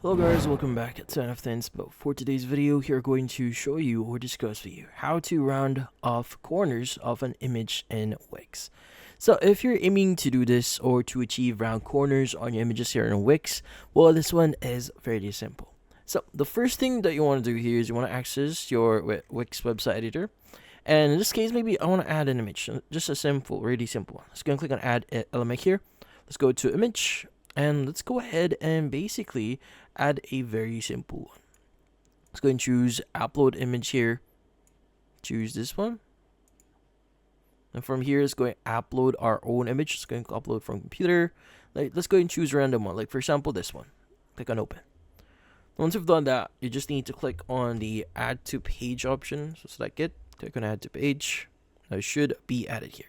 Hello guys, welcome back to NFT Inspo. For today's video, here going to show you or discuss with you how to round off corners of an image in WIX. So if you're aiming to do this or to achieve round corners on your images here in WIX, well, this one is very simple. So the first thing that you want to do here is you want to access your WIX website editor. And in this case, maybe I want to add an image, just a simple, really simple one. Let's go and click on add element here. Let's go to image. And let's go ahead and basically add a very simple one. Let's go and choose upload image here. Choose this one. And from here, let's go and upload our own image. Let's go and upload from computer. Let's go and choose a random one. Like for example, this one. Click on open. Once you've done that, you just need to click on the add to page option. So select it. Click on add to page. Now it should be added here.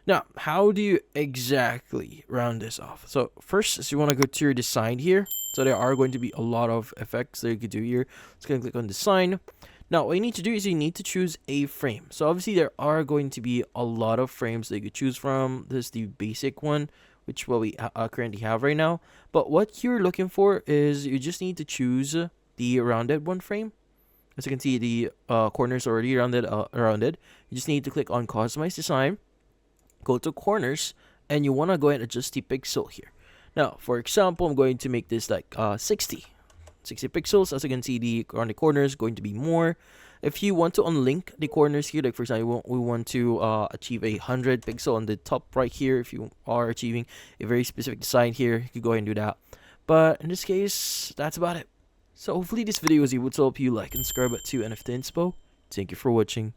Now, how do you exactly round this off? So first is you want to go to your design here. So there are going to be a lot of effects that you could do here. Let's go and click on design. Now, what you need to do is you need to choose a frame. So obviously there are going to be a lot of frames that you could choose from. This is the basic one, which what we currently have right now. But what you're looking for is you just need to choose the rounded one frame. As you can see, the corners already rounded. You just need to click on customize design. Go to corners, and you want to go ahead and adjust the pixel here. Now, for example, I'm going to make this like 60 pixels. As you can see, on the corners going to be more. If you want to unlink the corners here, like for example, we want to achieve 100 pixel on the top right here. If you are achieving a very specific design here, you can go ahead and do that. But in this case, that's about it. So hopefully this video was able to help you like and subscribe to NFT Inspo. Thank you for watching.